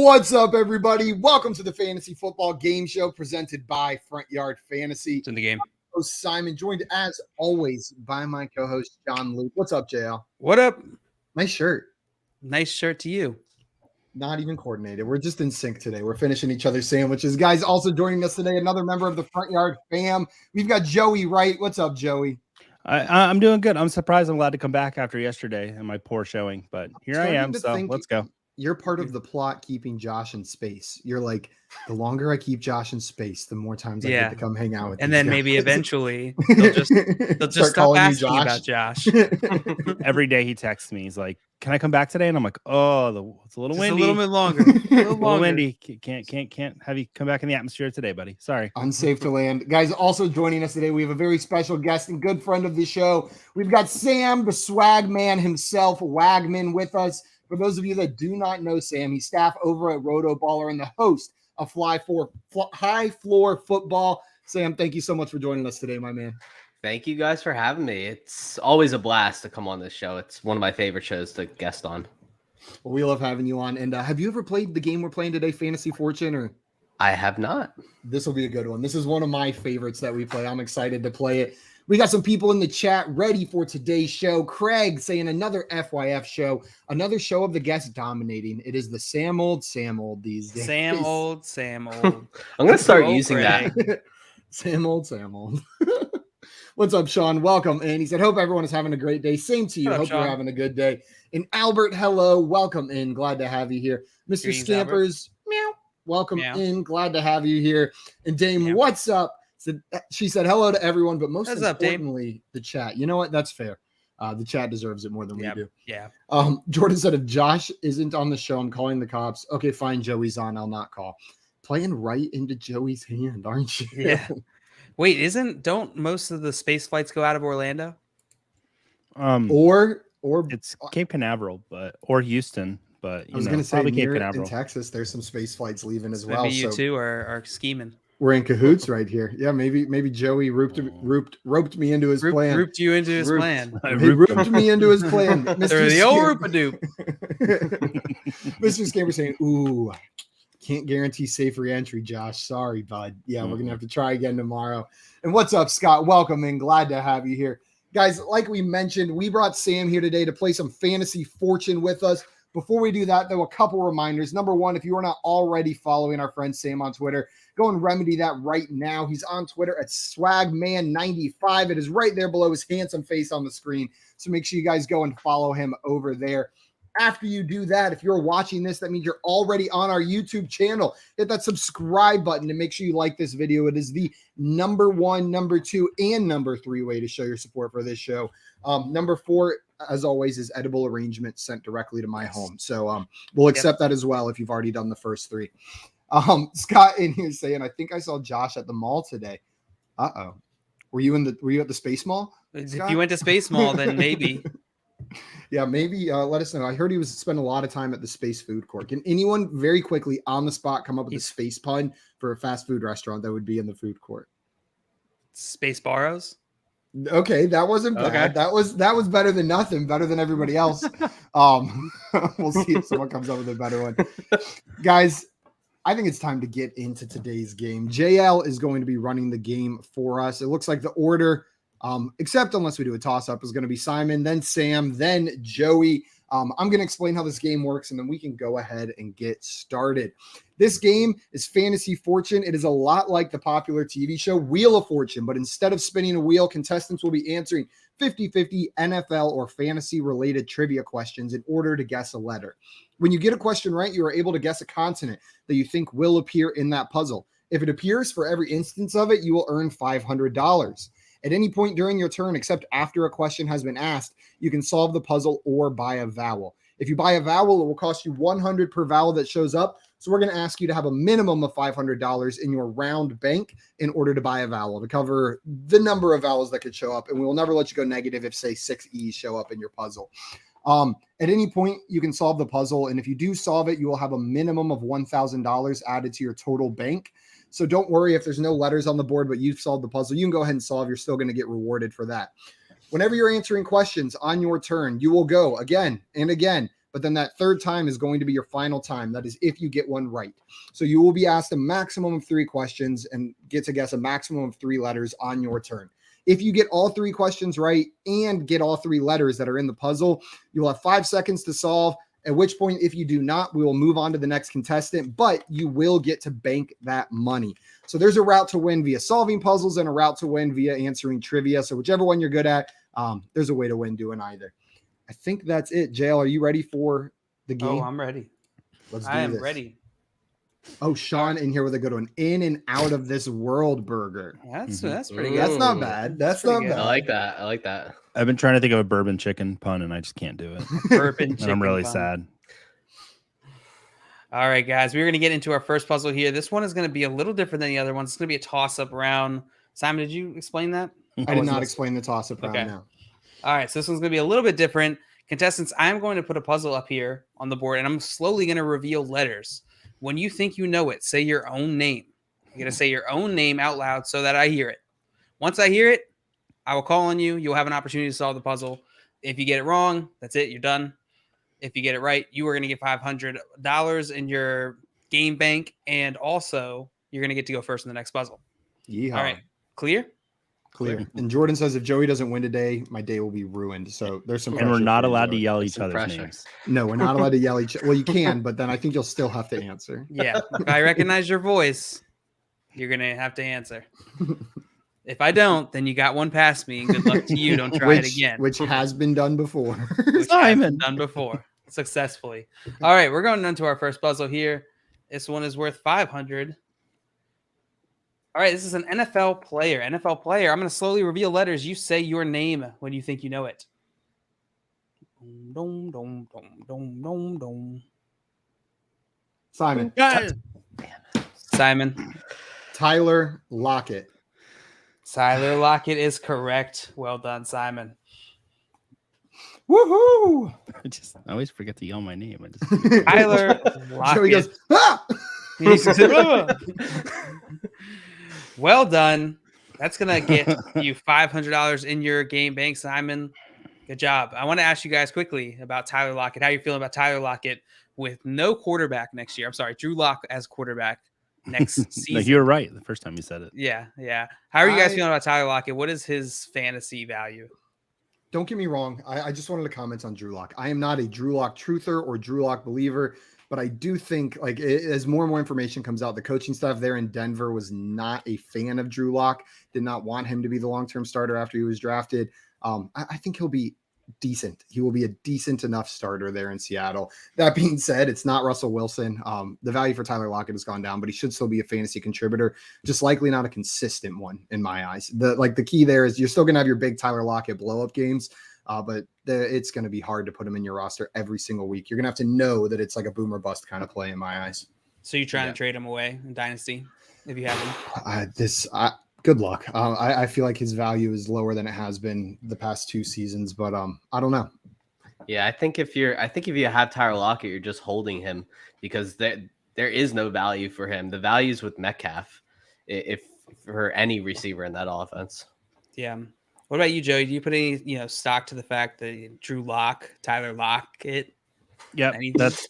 What's up, everybody? Welcome to the Fantasy Football Game Show presented by Front Yard Fantasy. It's in the game. I'm host Simon, joined as always by my co-host John Luke. What's up, JL? What up? Nice shirt. Nice shirt to you. Not even coordinated. We're just in sync today. We're finishing each other's sandwiches. Guys, also joining us today, another member of the Front Yard fam. We've got Joey Wright. What's up, Joey? I'm doing good. I'm surprised I'm glad to come back after yesterday and my poor showing, but here I am. So let's go. You're part of the plot keeping Josh in space. You're like, the longer I keep Josh in space, the more times I get to come hang out with. And then maybe eventually they'll just stop asking you about Josh. Every day he texts me. He's like, "Can I come back today?" And I'm like, "Oh, it's a little windy. A little bit longer. A little windy. Can't have you come back in the atmosphere today, buddy. Sorry. Unsafe to land." Guys, also joining us today, we have a very special guest and good friend of the show. We've got Sam, the swag man himself, Wagman, with us. For those of you that do not know Sam, he's staff over at Roto Baller and the host of High Floor Football. Sam, thank you so much for joining us today, my man. Thank you guys for having me. It's always a blast to come on this show. It's one of my favorite shows to guest on. Well, we love having you on. And have you ever played the game we're playing today, Fantasy Fortune? Or I have not. This will be a good one. This is one of my favorites that we play. I'm excited to play it. We got some people in the chat ready for today's show. Craig saying another FYF show, another show of the guest dominating. It is the Sam old these days. Sam old. I'm going to start using Craig. that. Sam old. What's up, Sean? Welcome. And he said, hope everyone is having a great day. Same to you. What up, hope Sean? You're having a good day. And Albert, hello. Welcome in. Glad to have you here. Mr. Greetings, Scampers, meow. Welcome Meow. in. Glad to have you here. And Dame, Meow. what's up? She said hello to everyone, but most What's up, Dame? importantly, the chat. You know what? That's fair. The chat deserves it more than we do. Yeah. Jordan said, if Josh isn't on the show, I'm calling the cops. Okay, fine. Joey's on. I'll not call. Playing right into Joey's hand, aren't you? Yeah. Wait, don't most of the space flights go out of Orlando? Or It's Cape Canaveral, or Houston, but I was going to say probably Cape near in Canaveral. Texas, there's some space flights leaving as well. Maybe you so two are scheming. we're in cahoots right here. Yeah, maybe Joey roped me into his plan. Rooped you into his plan. He roped me into his plan. They're the old roop-a-doop. Mr. Scamper saying, ooh, can't guarantee safe re-entry, Josh. Sorry, bud. Yeah, we're going to have to try again tomorrow. And what's up, Scott? Welcome in. Glad to have you here. Guys, like we mentioned, we brought Sam here today to play some Fantasy Fortune with us. Before we do that, though, a couple reminders. Number one, if you are not already following our friend Sam on Twitter, go and remedy that right now. He's on Twitter at swagman95. It is right there below his handsome face on the screen. So make sure you guys go and follow him over there. After you do that, if you're watching this, that means you're already on our YouTube channel. Hit that subscribe button and make sure you like this video. It is the number 1, number 2, and number 3 way to show your support for this show. Number 4, as always, is edible arrangement sent directly to my home. So we'll accept that as well if you've already done the first 3. Scott in here saying, I think I saw Josh at the mall today. Uh-oh. Were you at the Space Mall? If you went to Space Mall, then maybe. Yeah, maybe let us know. I heard he was spending a lot of time at the Space Food Court. Can anyone very quickly on the spot come up with a space pun for a fast food restaurant that would be in the food court? Space Barrows? Okay, that wasn't bad. Okay. That was better than nothing, better than everybody else. We'll see if someone comes up with a better one. Guys, I think it's time to get into today's game. JL is going to be running the game for us. It looks like the order, except unless we do a toss-up, is going to be Simon, then Sam, then Joey. I'm going to explain how this game works, and then we can go ahead and get started. This game is Fantasy Fortune. It is a lot like the popular TV show Wheel of Fortune, but instead of spinning a wheel, contestants will be answering 50-50 NFL or fantasy-related trivia questions in order to guess a letter. When you get a question right, you are able to guess a consonant that you think will appear in that puzzle. If it appears for every instance of it, you will earn $500. At any point during your turn, except after a question has been asked, you can solve the puzzle or buy a vowel. If you buy a vowel, it will cost you $100 per vowel that shows up. So we're going to ask you to have a minimum of $500 in your round bank in order to buy a vowel, to cover the number of vowels that could show up. And we will never let you go negative if, say, 6 E's show up in your puzzle. At any point, you can solve the puzzle. And if you do solve it, you will have a minimum of $1,000 added to your total bank. So don't worry if there's no letters on the board, but you've solved the puzzle. You can go ahead and solve. You're still going to get rewarded for that. Whenever you're answering questions on your turn, you will go again and again. But then that third time is going to be your final time. That is if you get one right. So you will be asked a maximum of 3 questions and get to guess a maximum of 3 letters on your turn. If you get all 3 questions right and get all 3 letters that are in the puzzle, you will have 5 seconds to solve. At which point, if you do not, we will move on to the next contestant, but you will get to bank that money. So there's a route to win via solving puzzles and a route to win via answering trivia. So whichever one you're good at, there's a way to win doing either. I think that's it. Jail, are you ready for the game? Oh, I'm ready. Let's do I am this. ready. Oh, Sean in here with a good one. In and out of this world burger. That's pretty good. That's not bad. That's not pretty bad. good. I like that. I've been trying to think of a bourbon chicken pun, and I just can't do it. Bourbon And chicken I'm really bun. sad. All right, guys, we're going to get into our first puzzle here. This one is going to be a little different than the other ones. It's going to be a toss-up round. Simon, did you explain that? I did not explain the toss-up round Okay. now. All right, so this one's going to be a little bit different. Contestants, I'm going to put a puzzle up here on the board, and I'm slowly going to reveal letters. When you think you know it, say your own name. You're going to say your own name out loud so that I hear it. Once I hear it, I will call on you. You'll have an opportunity to solve the puzzle. If you get it wrong, that's it. You're done. If you get it right, you are going to get $500 in your game bank, and also you're going to get to go first in the next puzzle. Yeehaw. All right, clear? Clear. And Jordan says if Joey doesn't win today, my day will be ruined. So there's some And we're pressure not for you, allowed to Joey. yell There's each some other's pressure. names. No, we're not allowed to yell each. Well, you can, but then I think you'll still have to answer. Yeah. If I recognize your voice, you're going to have to answer. If I don't, then you got one past me, and good luck to you. Don't try it again. Which has been done before. Which has been done before successfully. All right, we're going on to our first puzzle here. This one is worth 500. All right, this is an NFL player. NFL player. I'm going to slowly reveal letters. You say your name when you think you know it. Dum, dum, dum, dum, dum, dum. Simon. Simon. Tyler Lockett. Tyler Lockett is correct. Well done, Simon. Woohoo! I always forget to yell my name. Tyler Lockett. Joey goes, ah! Well done. That's going to get you $500 in your game bank, Simon. Good job. I want to ask you guys quickly about Tyler Lockett. How you feeling about Tyler Lockett with no quarterback next year? I'm sorry, Drew Lock as quarterback next season. No, you were right the first time you said it. Yeah. How are you guys feeling about Tyler Lockett? What is his fantasy value? Don't get me wrong. I just wanted to comment on Drew Lock. I am not a Drew Lock truther or Drew Lock believer, but I do think as more and more information comes out, the coaching staff there in Denver was not a fan of Drew Lock, did not want him to be the long-term starter after he was drafted. I think he'll be decent. He will be a decent enough starter there in Seattle. That being said, it's not Russell Wilson. The value for Tyler Lockett has gone down, but he should still be a fantasy contributor, just likely not a consistent one in my eyes. The key there is you're still going to have your big Tyler Lockett blow-up games, but it's going to be hard to put him in your roster every single week. You're going to have to know that it's like a boom or bust kind of play in my eyes. So you trying to trade him away in Dynasty if you have him? Good luck. I feel like his value is lower than it has been the past 2 seasons, but I don't know. Yeah, I think if you have Tyler Lockett, you're just holding him because there is no value for him. The value's with Metcalf, if for any receiver in that offense. Yeah. What about you, Joey? Do you put any stock to the fact that Drew Lock, Tyler Lockett? Yeah, that's.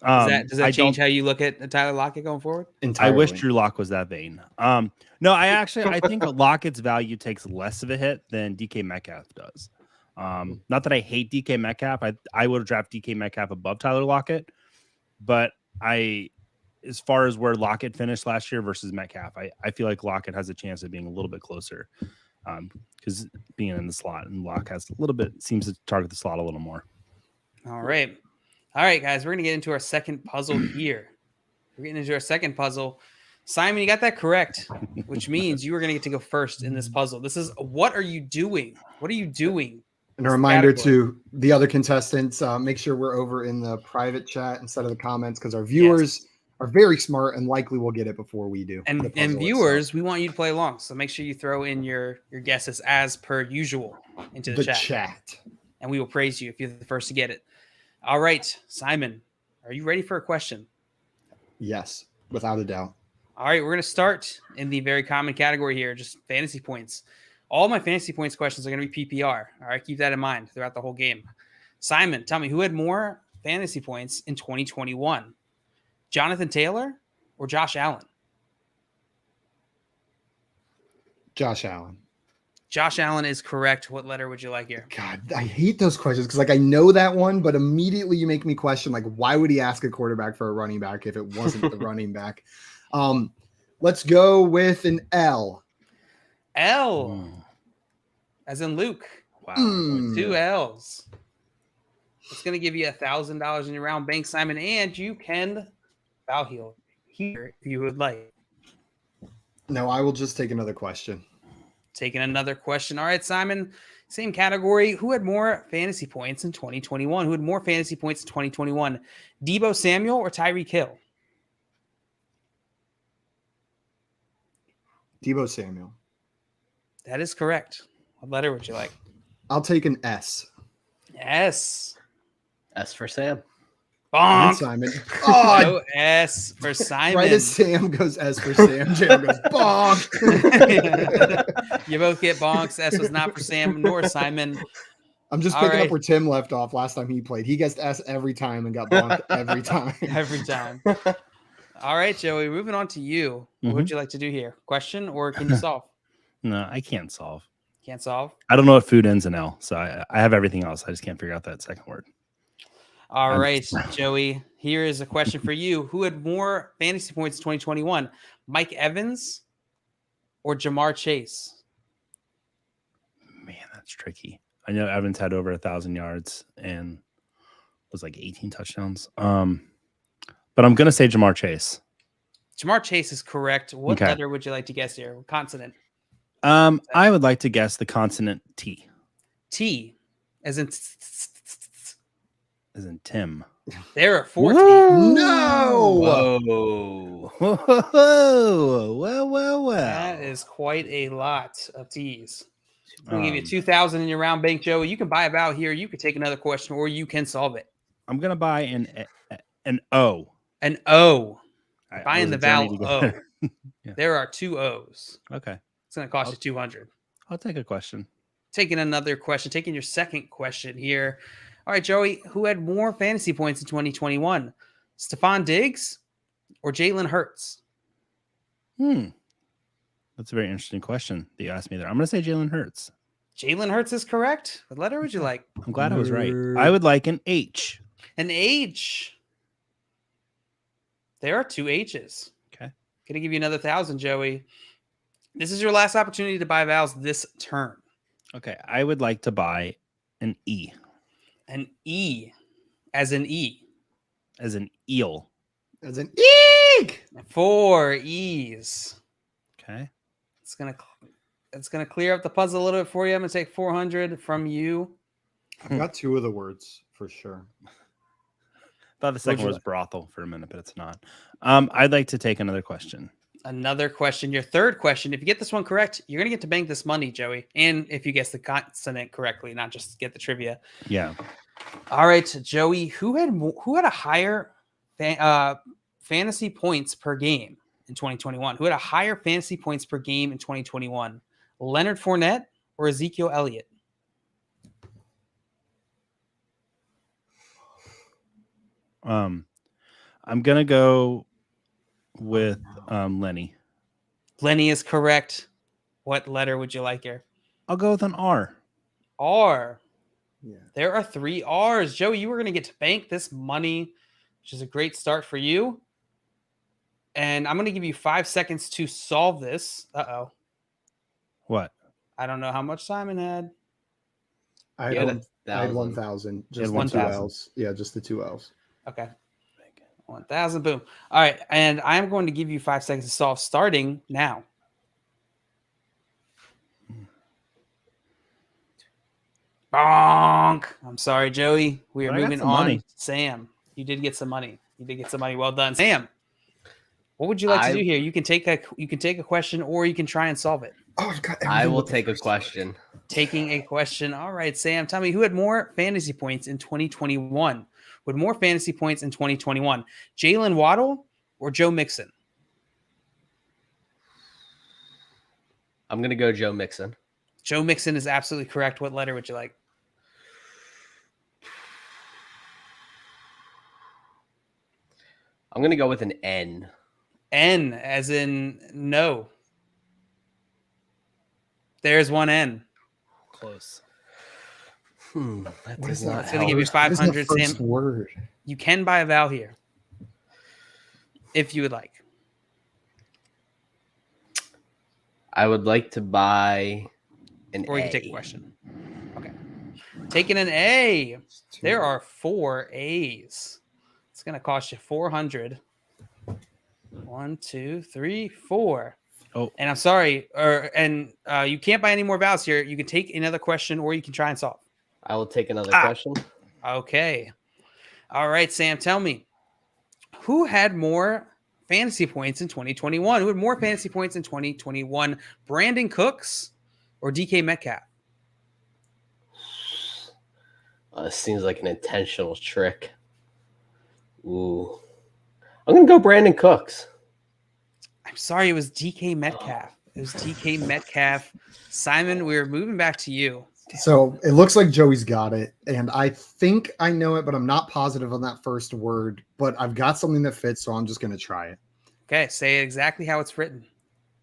Does that change how you look at Tyler Lockett going forward? Entirely. I wish Drew Lock was that vain. No, I think Lockett's value takes less of a hit than DK Metcalf does. Not that I hate DK Metcalf. I would draft DK Metcalf above Tyler Lockett, but as far as where Lockett finished last year versus Metcalf, I feel like Lockett has a chance of being a little bit closer because being in the slot, and Lock has a little bit, seems to target the slot a little more. All right, guys, we're gonna get into our second puzzle here. We're getting into our second puzzle. Simon, you got that correct, which means you are gonna get to go first in this puzzle. This is what are you doing? What are you doing? And a reminder to the other contestants, make sure we're over in the private chat instead of the comments because our viewers are very smart and likely will get it before we do. And viewers, we want you to play along. So make sure you throw in your guesses as per usual into the chat. And we will praise you if you're the first to get it. All right, Simon, are you ready for a question? Yes, without a doubt. All right, we're going to start in the very common category here, just fantasy points. All my fantasy points questions are going to be PPR. All right, keep that in mind throughout the whole game. Simon, tell me, who had more fantasy points in 2021? Jonathan Taylor or Josh Allen? Josh Allen. Josh Allen is correct. What letter would you like here? God, I hate those questions because I know that one, but immediately you make me question, why would he ask a quarterback for a running back if it wasn't the running back? Let's go with an L. L. As in Luke. Wow. 2 L's. It's going to give you $1,000 in your round bank, Simon, and you can foul heal here if you would like. No, I will just take another question. Taking another question. All right, Simon, same category. Who had more fantasy points in 2021? Who had more fantasy points in 2021? Deebo Samuel or Tyreek Hill? Deebo Samuel. That is correct. What letter would you like? I'll take an S. S. S for Sam. Bonk. Simon. Oh, no S for Simon. Right as Sam goes S for Sam, Jam goes bonk. You both get bonks. S was not for Sam nor Simon. I'm just picking up where Tim left off last time he played. He guessed S every time and got bonked every time. Every time. All right, Joey, moving on to you. What would you like to do here? Question or can you solve? No, I can't solve. Can't solve? I don't know if food ends in L, so I have everything else. I just can't figure out that second word. All right, Joey, here is a question for you. Who had more fantasy points in 2021? Mike Evans or Jamar Chase? Man, that's tricky. I know Evans had over 1,000 yards and was like 18 touchdowns. But I'm going to say Jamar Chase. Jamar Chase is correct. What letter would you like to guess here? What consonant? I would like to guess the consonant T. T, as in Tim. There are 14. No. Whoa. Well. That is quite a lot of T's. I'm going to give you 2,000 in your round bank, Joey. You can buy a vowel here. You can take another question or you can solve it. I'm going to buy an O. An O. Buying the vowel O. Yeah. There are 2 O's. Okay. It's going to cost you 200. I'll take a question. Taking another question. Taking your second question here. All right, Joey, who had more fantasy points in 2021? Stephon Diggs or Jalen Hurts? That's a very interesting question that you asked me there. I'm going to say Jalen Hurts. Jalen Hurts is correct. What letter would you like? I'm glad I was right. I would like an H. An H. There are 2 H's. Okay. Going to give you another 1,000, Joey. This is your last opportunity to buy vowels this turn. Okay. I would like to buy an E. An E. As an E. As an eel. As an eek. 4 E's. Okay. It's gonna clear up the puzzle a little bit for you. I'm gonna take 400 from you. I've got 2 of the words for sure. Thought the second was brothel for a minute, but it's not. I'd like to take another question. Another question. Your third question. If you get this one correct, you're gonna get to bank this money, Joey. And if you guess the consonant correctly, not just get the trivia. Yeah. All right, Joey. Who had a higher fantasy points per game in 2021? Who had a higher fantasy points per game in 2021? Leonard Fournette or Ezekiel Elliott? I'm gonna go with Lenny. Lenny is correct. What letter would you like here? I'll go with an R. R. Yeah. There are 3 R's. Joey, you were going to get to bank this money, which is a great start for you. And I'm going to give you 5 seconds to solve this. Uh-oh. What? I don't know how much Simon had. I You had had 1,000. 1,000. Just the 1,000. 2 L's. Yeah, just the 2 L's. Okay. 1,000. Boom. All right. And I'm going to give you 5 seconds to solve starting now. Bonk. I'm sorry, Joey. We are But I got moving some on. money. Sam, you did get some money. Well done, Sam. What would you like to do here? You can take a question, or you can try and solve it. Oh, I've got I everything will but the take a first word. question. Taking a question. All right, Sam. Tell me, who had more fantasy points in 2021? With more fantasy points in 2021, Jalen Waddle or Joe Mixon? I'm going to go Joe Mixon. Joe Mixon is absolutely correct. What letter would you like? I'm going to go with an N. N, as in no. There's one N. Close. That What does is that? not It's gonna give you help. 500, What is the Sam. first word? You can buy a vowel here, if you would like. I would like to buy an Or you A. can take a question. Okay. Taking an A. There are 4 A's. It's going to cost you 400. 1, 2, 3, 4. Oh. And I'm sorry. You can't buy any more vowels here. You can take another question, or you can try and solve. I will take another question. Okay. All right, Sam, tell me. Who had more fantasy points in 2021? Who had more fantasy points in 2021? Brandon Cooks or DK Metcalf? This seems like an intentional trick. Ooh. I'm going to go Brandon Cooks. I'm sorry, it was DK Metcalf. It was DK Metcalf. Simon, we're moving back to you. So it looks like Joey's got it, and I think I know it, but I'm not positive on that first word. But I've got something that fits, so I'm just going to try it. Okay, say it exactly how it's written.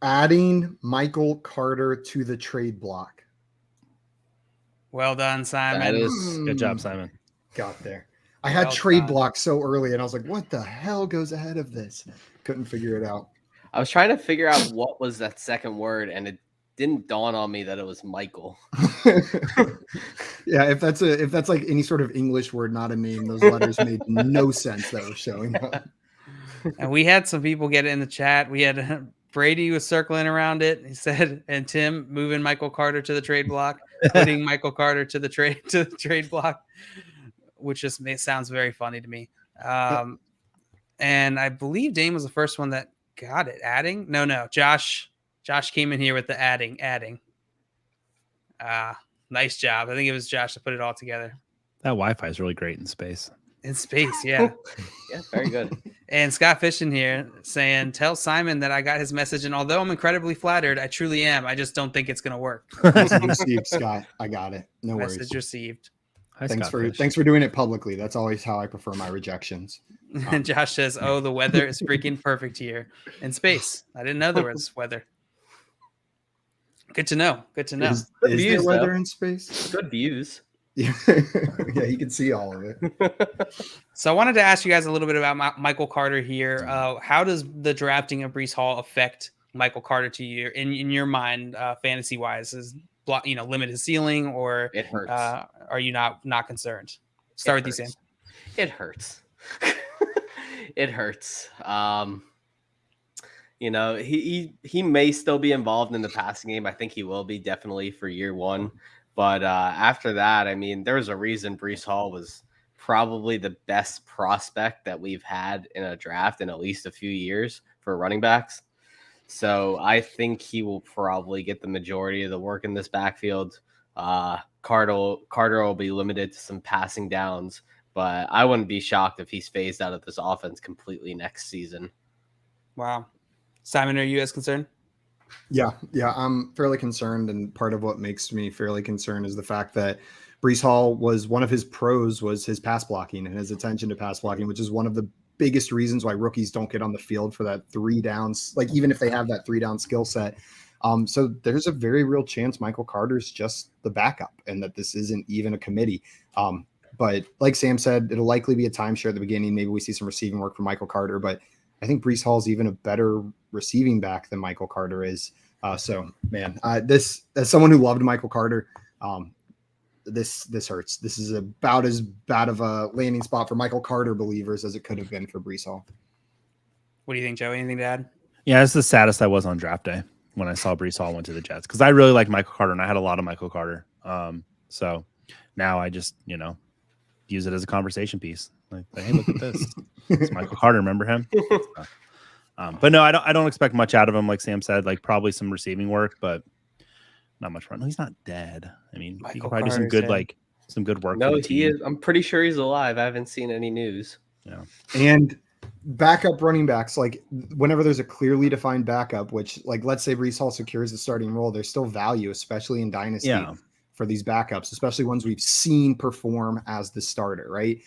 Adding Michael Carter to the trade block. Well done, Simon. That is Good job, Simon. Got there. I had Well trade done. block so early, and I was like, what the hell goes ahead of this? Couldn't figure it out. I was trying to figure out what was that second word, and it didn't dawn on me that it was Michael. Yeah, if that's like any sort of English word, not a name, those letters made no sense that were showing up. And we had some people get it in the chat. We had Brady was circling around it. He said, and Tim moving Michael Carter to the trade block, putting Michael Carter to the trade block, which just sounds very funny to me. And I believe Dame was the first one that got it. Adding? No. Josh came in here with the adding. Nice job. I think it was Josh that put it all together. That Wi-Fi is really great in space. In space, yeah. Yeah, very good. And Scott Fish in here saying, tell Simon that I got his message, and although I'm incredibly flattered, I truly am. I just don't think it's going to work. Message received, Scott. I got it. No worries. Message received. Hi, Thanks Scott Fish. for doing it publicly. That's always how I prefer my rejections. And Josh says, oh, the weather is freaking perfect here in space. I didn't know there was weather. Good to know. Is Views, there weather though. in space? Good views. Yeah, yeah, you can see all of it. So I wanted to ask you guys a little bit about Michael Carter here. How does the drafting of Breece Hall affect Michael Carter to you in your mind, fantasy wise? Is limit his ceiling, or It hurts. are you not concerned? Start with you, Sam. It hurts. It hurts. He may still be involved in the passing game. I think he will be definitely for year one. But after that, I mean, there's a reason Breece Hall was probably the best prospect that we've had in a draft in at least a few years for running backs. So I think he will probably get the majority of the work in this backfield. Carter will be limited to some passing downs, but I wouldn't be shocked if he's phased out of this offense completely next season. Wow. Simon, are you as concerned? Yeah, I'm fairly concerned, and part of what makes me fairly concerned is the fact that Breece Hall was one of his pros was his pass blocking and his attention to pass blocking, which is one of the biggest reasons why rookies don't get on the field for that 3 downs. Like even if they have that 3 down skill set, So there's a very real chance Michael Carter's just the backup and that this isn't even a committee. But like Sam said, it'll likely be a timeshare at the beginning. Maybe we see some receiving work from Michael Carter, but I think Breece Hall's even a better receiving back than Michael Carter is. So man, this, as someone who loved Michael Carter, this hurts. This is about as bad of a landing spot for Michael Carter believers as it could have been for Breece Hall. What do you think, Joe? Anything to add? Yeah, it's the saddest I was on draft day when I saw Breece Hall went to the Jets, because I really like Michael Carter and I had a lot of Michael Carter. So now I just, use it as a conversation piece. Like, hey, look at this. It's Michael Carter. Remember him? But no, I don't expect much out of him. Like Sam said, like probably some receiving work, but not much run. No, he's not dead. I mean, he can probably do some good work. No, he is. I'm pretty sure he's alive. I haven't seen any news. Yeah. And backup running backs, like whenever there's a clearly defined backup, which like let's say Breece Hall secures the starting role, there's still value, especially in Dynasty. Yeah. For these backups, especially ones we've seen perform as the starter, right?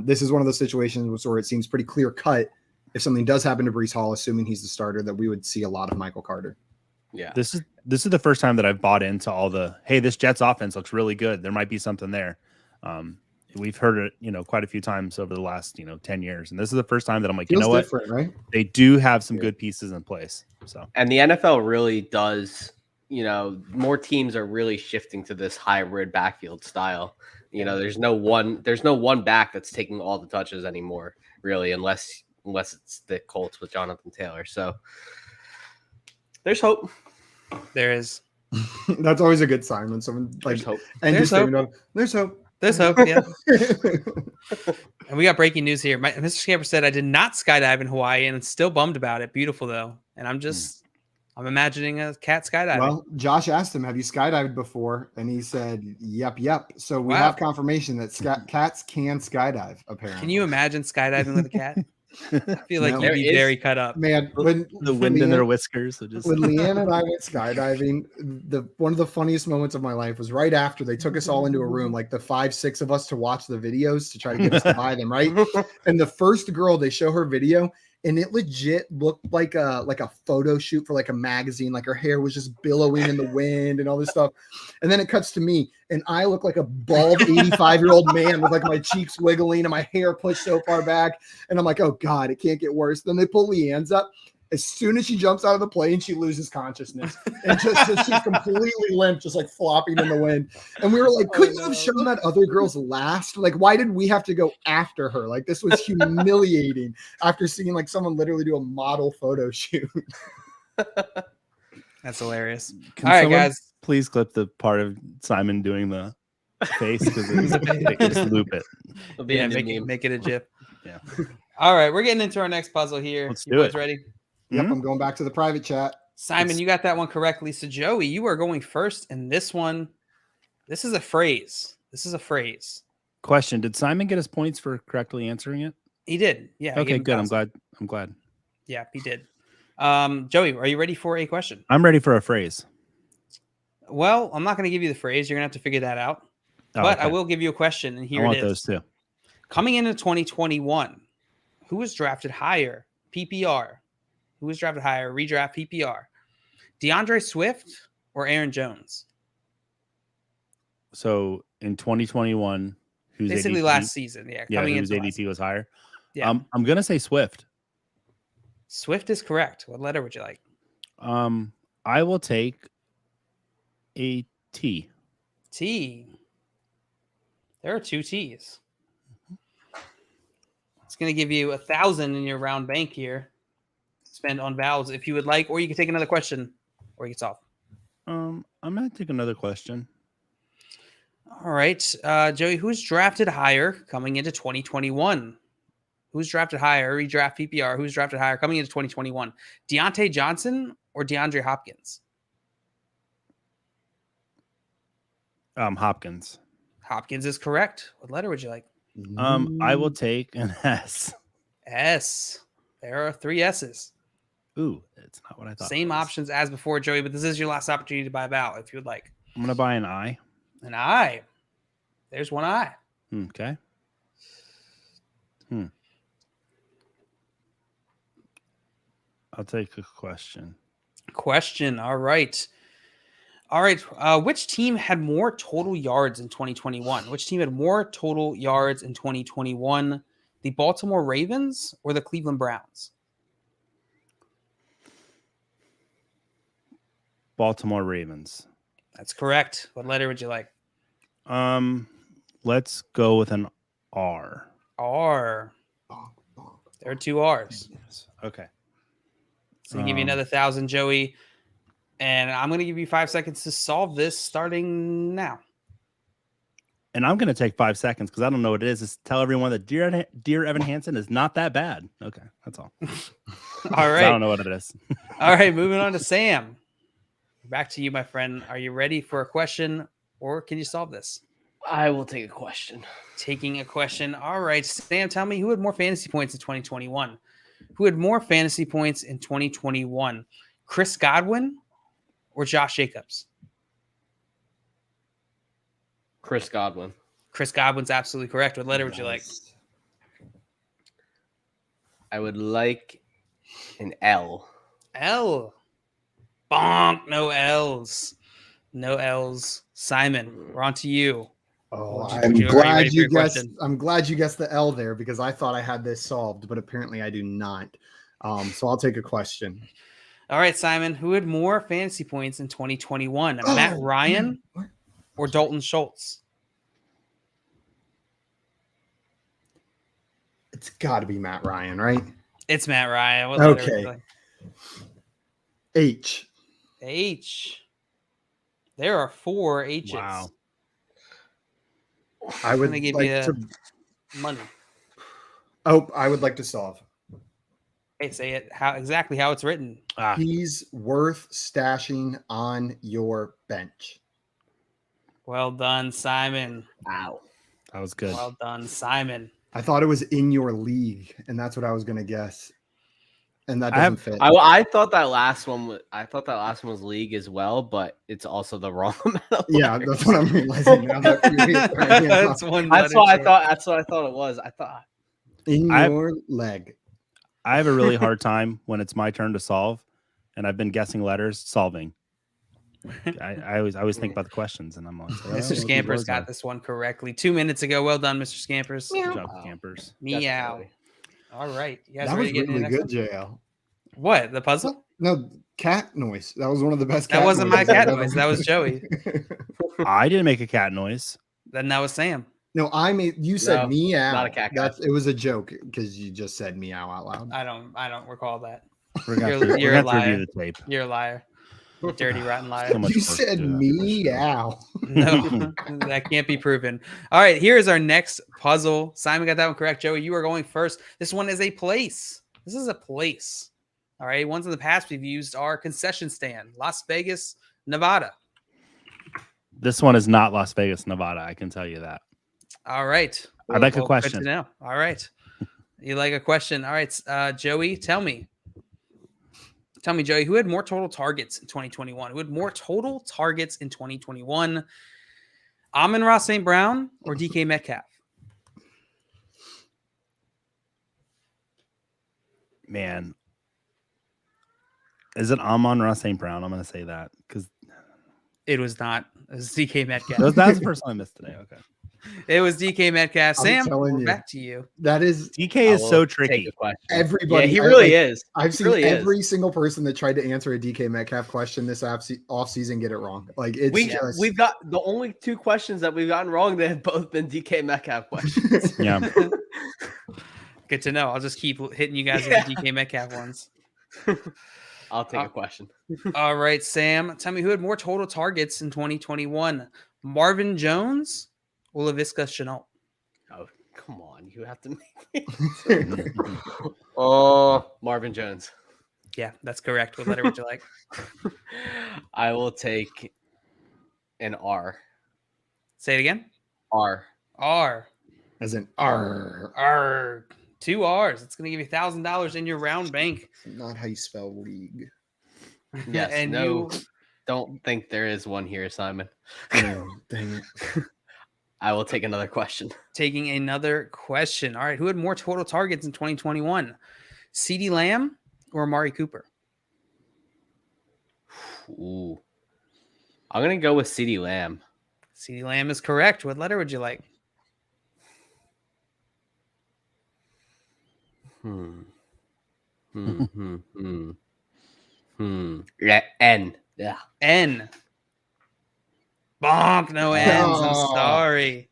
This is one of those situations where it seems pretty clear cut. If something does happen to Breece Hall, assuming he's the starter, that we would see a lot of Michael Carter. Yeah. This is the first time that I've bought into all the, hey, this Jets offense looks really good. There might be something there. We've heard it, quite a few times over the last, 10 years. And this is the first time that I'm like, Feels what? Different, right? They do have some good pieces in place. So, and the NFL really does, more teams are really shifting to this hybrid backfield style. There's no one back that's taking all the touches anymore, really, unless it's the Colts with Jonathan Taylor. So there's hope. There is. That's always a good sign when someone like there's hope. And there's hope. There's hope. There's hope. Yeah. And we got breaking news here. Mr. Scamper said, I did not skydive in Hawaii and I'm still bummed about it. Beautiful though. And I'm imagining a cat skydiving. Well, Josh asked him, have you skydived before? And he said, yep. So we have confirmation that cats can skydive, apparently. Can you imagine skydiving with a cat? I feel like you'd be very cut up. Man, when the wind in their whiskers. When Leanne and I went skydiving, one of the funniest moments of my life was right after they took us all into a room, like the 5-6 of us to watch the videos to try to get us to buy them, right? And the first girl, they show her video, and it legit looked like a photo shoot for like a magazine. Like her hair was just billowing in the wind and all this stuff. And then it cuts to me, and I look like a bald 85-year-old man with like my cheeks wiggling and my hair pushed so far back. And I'm like, oh God, it can't get worse. Then they pull Leanne's up. As soon as she jumps out of the plane, she loses consciousness. And she's completely limp, just like flopping in the wind. And we were like, couldn't you have shown that other girl's last? Like, why did we have to go after her? Like, this was humiliating after seeing like someone literally do a model photo shoot. That's hilarious. Can all right, guys. Please clip the part of Simon doing the face because just loop it. Yeah, make it a GIF. Yeah. All right, we're getting into our next puzzle here. Let's do it. Ready? Yep, I'm going back to the private chat. Simon, you got that one correctly. So Joey, you are going first in this one. This is a phrase. Question: did Simon get his points for correctly answering it? He did. Yeah. Okay, good. I'm glad. Yeah, he did. Joey, are you ready for a question? I'm ready for a phrase. Well, I'm not going to give you the phrase. You're going to have to figure that out. But I will give you a question, and here it is. Those two. Coming into 2021, who was drafted higher? PPR. Who was drafted higher? Redraft PPR. DeAndre Swift or Aaron Jones? So in 2021, who's basically ADP? last season? Yeah, whose ADP was higher? Yeah, I'm gonna say Swift. Swift is correct. What letter would you like? I will take a T. T. There are 2 T's. It's going to give you 1,000 in your round bank here. Spend on vowels if you would like, or you can take another question, or you can solve. I'm gonna take another question. All right, Joey, who's drafted higher coming into 2021? Who's drafted higher? Redraft PPR. Who's drafted higher coming into 2021? Deontay Johnson or DeAndre Hopkins? Hopkins. Hopkins is correct. What letter would you like? I will take an S. S. There are 3 S's. Ooh, it's not what I thought. Same options as before, Joey, but this is your last opportunity to buy a vowel if you would like. I'm gonna buy an I. An I. There's one I. Okay. I'll take a question. question. All right. Which team had more total yards in 2021? Which team had more total yards in 2021? The Baltimore Ravens or the Cleveland Browns? Baltimore Ravens. That's correct. What letter would you like? Let's go with an R. R. There are 2 R's. Okay. So I'll give you another 1,000, Joey. And I'm going to give you 5 seconds to solve this starting now. And I'm going to take 5 seconds because I don't know what it is. Just tell everyone that Dear Evan Hansen is not that bad. Okay, that's all. All right. I don't know what it is. All right, moving on to Sam. Back to you, my friend. Are you ready for a question or can you solve this? I will take a question. Taking a question. All right, Sam, tell me who had more fantasy points in 2021? Who had more fantasy points in 2021? Chris Godwin or Josh Jacobs? Chris Godwin. Chris Godwin's absolutely correct. What letter would you like? I would like an L. L. Bonk. No L's. No L's. Simon, we're on to you. Oh, Would I'm you- are you glad ready for you your guessed. question? I'm glad you guessed the L there because I thought I had this solved, but apparently I do not. So I'll take a question. All right, Simon, who had more fantasy points in 2021? Matt Ryan or Dalton Schultz? It's got to be Matt Ryan, right? It's Matt Ryan. What letter would Okay. you like? H. H. There are 4 H's. Wow. I would gonna give like you to. Money. Oh, I would like to solve. Hey, say it exactly how it's written. He's worth stashing on your bench. Well done, Simon. Wow. That was good. Well done, Simon. I thought it was in your league, and that's what I was going to guess. And that I have- doesn't fit. I thought that last one was league as well, but it's also the wrong amount. Of Yeah, letters. that's what I'm realizing now. That That's one. That's letter what I short. thought. That's what I thought it was. I thought in I've- your leg. I have a really hard time when it's my turn to solve, and I've been guessing letters, solving. I always think about the questions, and I'm like, Mr. Scampers got this one correctly 2 minutes ago. Well done, Mr. Scampers. Good job, Campers. Meow. definitely. All right. You guys That was ready to get into really the next good, one? JL. What? The puzzle? No, cat noise. That was one of the best. That cat wasn't my noises cat I've ever noise. That was Joey. I didn't make a cat noise. Then that was Sam. No, I made. You said No, meow. not a cat guy. It was a joke because you just said meow out loud. I don't recall that. We're gonna You're- have to, you're we're a gonna have to review liar. the tape. You're a liar. Dirty, rotten liar. So much You work to said do after this show. meow. No, that can't be proven. All right, here is our next puzzle. Simon got that one correct. Joey, you are going first. This one is a place. This is a place. All right, ones in the past we've used are concession stand, Las Vegas, Nevada. This one is not Las Vegas, Nevada. I can tell you that. All right. I'd like a Good question. to know. All right. You like a question? All right, Joey, tell me, Joey, who had more total targets in 2021? Who had more total targets in 2021? Amon-Ra St. Brown or DK Metcalf? Man, is it Amon-Ra St. Brown? I'm going to say that because It was not. It was DK Metcalf. that's the first time I missed today. Okay. It was DK Metcalf. I'm Sam, telling we're you. back to you. That is DK I is will so take tricky. a question. everybody. Yeah, he I- really like, is. I've seen really is. every single person that tried to answer a DK Metcalf question this off season get it wrong. Like it's just We've got the only 2 questions that we've gotten wrong that have both been DK Metcalf questions. Yeah. Good to know. I'll just keep hitting you guys Yeah. with the DK Metcalf ones. I'll take a question. All right, Sam, tell me who had more total targets in 2021? Marvin Jones or Laviska Shenault? Oh, come on. You have to make Oh, Marvin Jones. Yeah, that's correct. What letter would you like? I will take an R. Say it again. R. R. as an R. R. 2 R's. It's going to give you $1,000 in your round bank. Not how you spell league. Yes, and no. you Don't think there is one here, Simon. No, dang it. I will take another question. taking another question. All right, who had more total targets in 2021? CeeDee Lamb or Amari Cooper? Ooh. I'm gonna go with CeeDee Lamb. CeeDee Lamb is correct. What letter would you like? Yeah, N. Yeah. N. Bonk. No N's. I'm Oh. sorry.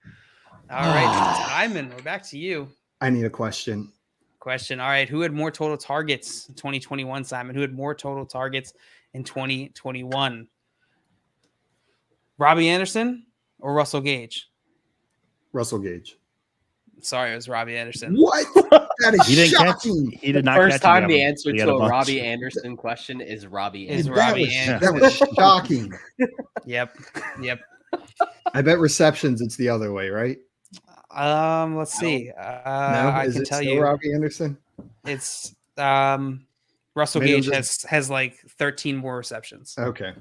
All right, Simon, we're back to you. I need a question. Question. All right. Who had more total targets in 2021, Simon? Who had more total targets in 2021? Robbie Anderson or Russell Gage? Russell Gage. Sorry, it was Robbie Anderson. What? That is He didn't catch. shocking. He did not First catch time it, the Evan. answer He had to a bunch. Robbie Anderson question is Robbie Is Anderson. Robbie That was shocking. Yep. I bet receptions it's the other way, right? Let's see. No, I is can it tell still you Robbie Anderson? it's Russell Maybe I'm Gage just- has like 13 more receptions. Okay.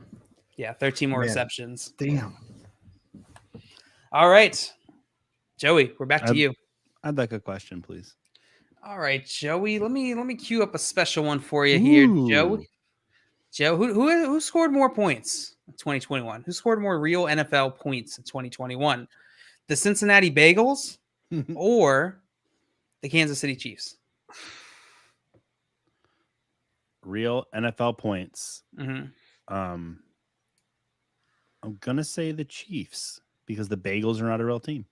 Yeah, 13 more Man. receptions. Damn. All right. Joey, we're back to you. I'd like a question, please. All right, Joey. Let me queue up a special one for you here, Joe. Ooh. Joe, who scored more points in 2021? Who scored more real NFL points in 2021? The Cincinnati Bengals or the Kansas City Chiefs? Real NFL points. Mm-hmm. I'm gonna say the Chiefs because the Bagels are not a real team.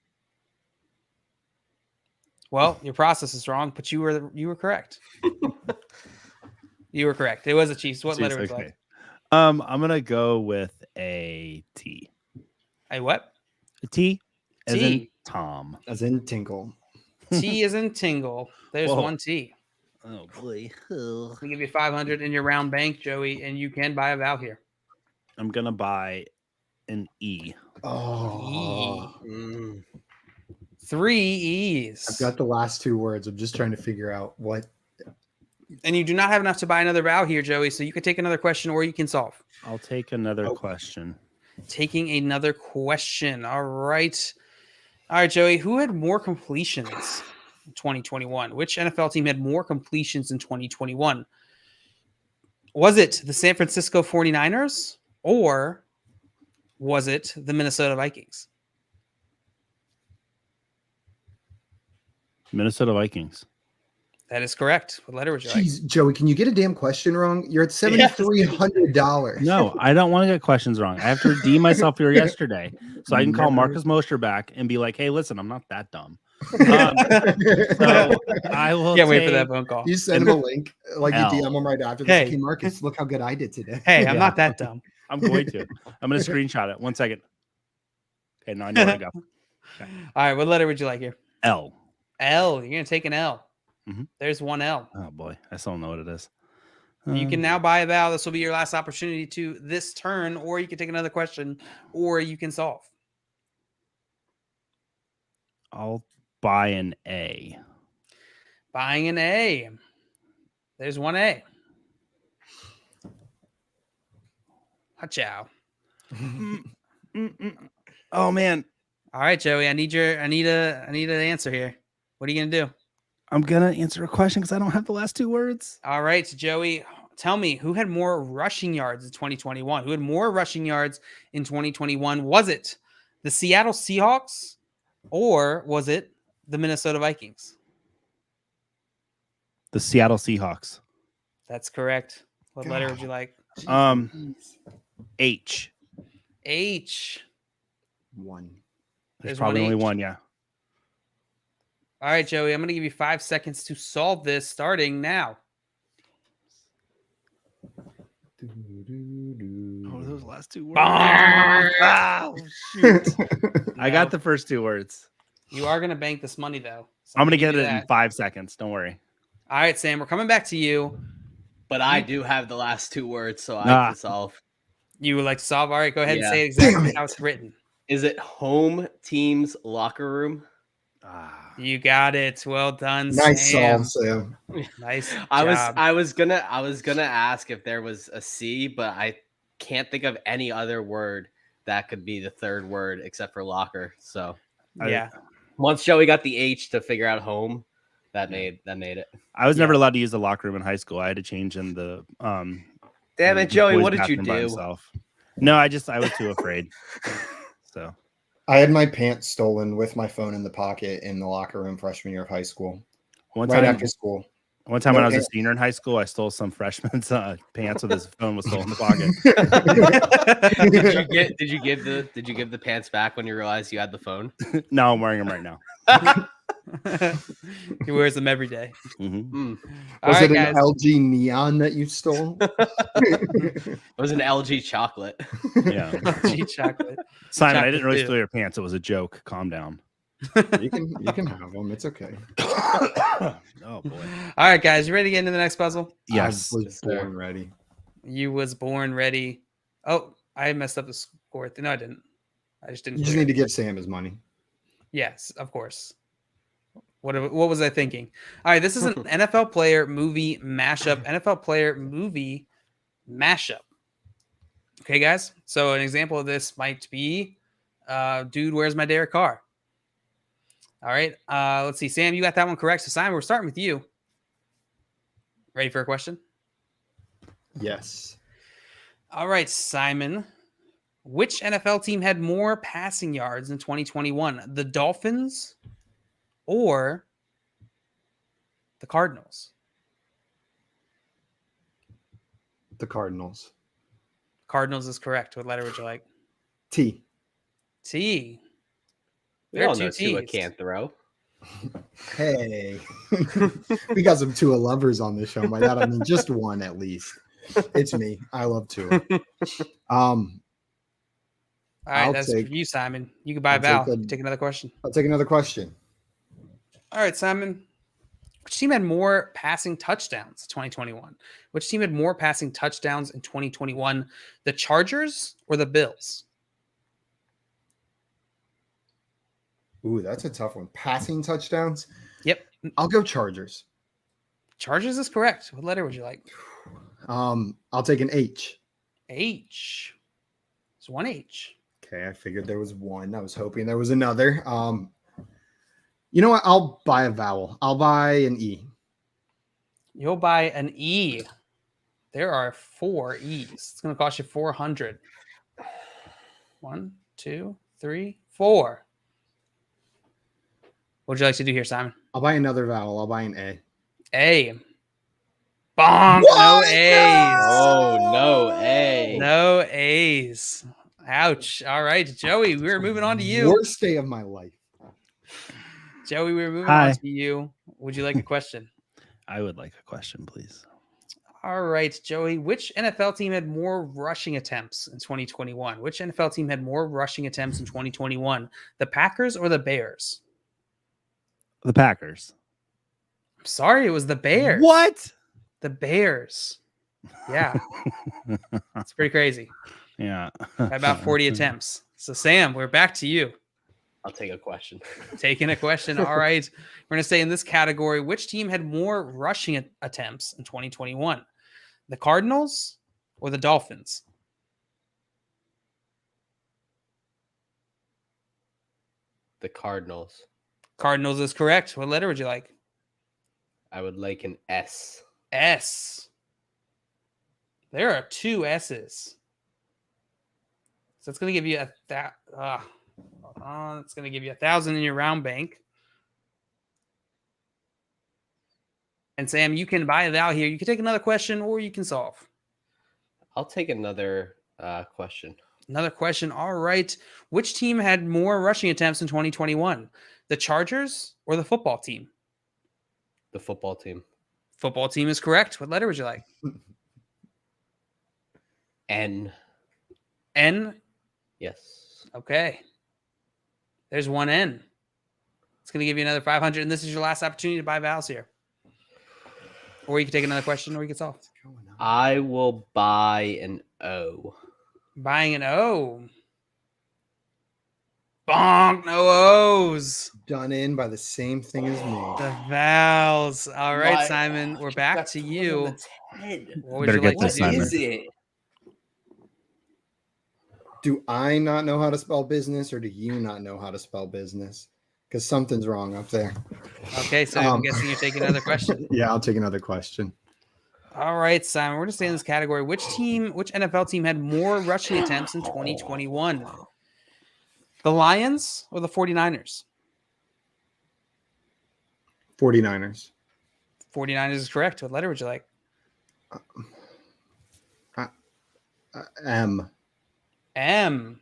Well, your process is wrong, but you were correct. You were correct. It was the Chiefs. What letter would you like? I'm gonna go with a T. A what? A T, as T. in Tom. As in Tinkle. T is in Tingle. There's Whoa. one T. Oh boy. I'll give you 500 in your round bank, Joey, and you can buy a vowel here. I'm gonna buy an E. Oh. Mm. 3 E's. I've got the last two words. I'm just trying to figure out what. And you do not have enough to buy another vowel here, Joey, so you can take another question or you can solve. I'll take another question. Taking another question. All right. All right, Joey. Who had more completions in 2021? Which NFL team had more completions in 2021? Was it the San Francisco 49ers or was it the Minnesota Vikings? Minnesota Vikings. That is correct. What letter would you like? Jeez, Joey, can you get a damn question wrong? You're at $7,300. No, I don't want to get questions wrong. I have to redeem myself here yesterday, so I can call Marcus Mosher back and be like, "Hey, listen, I'm not that dumb." So I will. Can't wait for that phone call. You send him a link, like you L. DM him right after. Hey. Hey, Marcus, look how good I did today. Hey, I'm Yeah. not that dumb. I'm going to. I'm going to screenshot it. 1 second. Okay, now I know where to go. All right, what letter would you like here? L. L. You're gonna take an L. Mhm. There's one L. Oh boy, I still don't know what it is. You can now buy a vowel. This will be your last opportunity to this turn, or you can take another question, or you can solve. I'll buy an A. Buying an A. There's one A. Hachow. Oh man, All right, Joey. I need an answer here. What are you gonna do? I'm gonna answer a question because I don't have the last two words. All right, Joey. Tell me who had more rushing yards in 2021? Who had more rushing yards in 2021? Was it the Seattle Seahawks or was it the Minnesota Vikings? The Seattle Seahawks. That's correct. What letter would you like? H. H. One. There's There's probably one only H. one. Yeah. All right, Joey. I'm going to give you 5 seconds to solve this starting now. Oh, those last two words. Oh, shoot. I No. got the first two words. You are going to bank this money, though. So I'm gonna give get you it in that. 5 seconds. Don't worry. All right, Sam. We're coming back to you. But I do have the last two words, so I Ah. can solve. You would like to solve? All right, go ahead and Yeah. say exactly Damn it. how it's written. Is it home team's locker room? You got it. Well done, Nice Sam. solve, Sam. Nice I job. was gonna ask if there was a C, but I can't think of any other word that could be the third word except for locker. So Yeah. once Joey got the H to figure out home, that made it. I was Yeah. never allowed to use the locker room in high school. I had to change in the Damn it, He Joey! boys What did you bathroom by do? himself. No, I was too afraid. So I had my pants stolen with my phone in the pocket in the locker room freshman year of high school. one Right time, after school. One time No when I was a pants. senior in high school, I stole some freshman's pants with his phone was still in the pocket. Did you give the pants back when you realized you had the phone? No, I'm wearing them right now. He wears them every day. Mm-hmm. All Was right, it an guys. LG neon that you stole? It was an LG chocolate. Yeah. LG chocolate. Simon, I Chocolate didn't really too. steal your pants. It was a joke. Calm down. You can have them. It's okay. Oh boy. All right, guys. You ready to get into the next puzzle? Yes. I was Yes, sir. born ready. You was born ready. Oh, I messed up the score. No, I didn't. I just didn't. You just clear need to it. give Sam his money. Yes, of course. What was I thinking? All right, this is an NFL player movie mashup. NFL player movie mashup. Okay, guys. So an example of this might be, "Dude, where's my Derek Carr?" All right. Let's see. Sam, you got that one correct. So Simon, we're starting with you. Ready for a question? Yes. All right, Simon. Which NFL team had more passing yards in 2021? The Dolphins or the Cardinals? The Cardinals. Cardinals is correct. What letter would you like? T. T. We There are all two know Tua T's. can't throw. Hey. We got some Tua lovers on this show. By that I mean just one at least. It's me. I love Tua. All right, I'll that's take- for you, Simon. You can buy a I'll vowel. take Take another question. I'll take another question. All right, Simon. Which team had more passing touchdowns in 2021? Which team had more passing touchdowns in 2021? The Chargers or the Bills? Ooh, that's a tough one. Passing touchdowns. Yep. I'll go Chargers. Chargers is correct. What letter would you like? I'll take an H. H. It's one H. Okay, I figured there was one. I was hoping there was another. You know what? I'll buy a vowel. I'll buy an E. You'll buy an E. There are 4 E's. It's going to cost you 400. 1, 2, 3, 4. What would you like to do here, Simon? I'll buy another vowel. I'll buy an A. A. Bonk. No What? A's. Oh no, A. No A's. Ouch. All right, Joey, we're moving on to you. Worst day of my life. Joey, we're moving Hi. on to you. Would you like a question? I would like a question, please. All right, Joey. Which NFL team had more rushing attempts in 2021? Which NFL team had more rushing attempts in 2021? The Packers or the Bears? The Packers. I'm sorry, it was the Bears. What? The Bears. Yeah, it's pretty crazy. Yeah. By about 40 attempts. So, Sam, we're back to you. I'll take a question. Taking a question. All right. We're going to say in this category, which team had more rushing attempts in 2021? The Cardinals or the Dolphins? The Cardinals. Cardinals is correct. What letter would you like? I would like an S. S. There are 2 S's. So it's going to give you it's going to give you 1,000 in your round bank. And Sam, you can buy a vowel here. You can take another question or you can solve. I'll take another question. Another question. All right. Which team had more rushing attempts in 2021? The Chargers or the football team? The football team. Football team is correct. What letter would you like? N. N. Yes. Okay. There's one N. It's going to give you another 500. And this is your last opportunity to buy vowels here. Or you can take another question or you can solve. I will buy an O. Buying an O. Bonk. No O's. Done in by the same thing as me. The vowels. All right, What? Simon. We're back to you. What would Better you get like to this, do? Simon. What is it? Do I not know how to spell business or do you not know how to spell business? Because something's wrong up there. Okay, so I'm guessing you're taking another question. Yeah, I'll take another question. All right, Simon, we're going to stay in this category. Which NFL team had more rushing attempts in 2021? The Lions or the 49ers? 49ers. 49ers is correct. What letter would you like? M. M.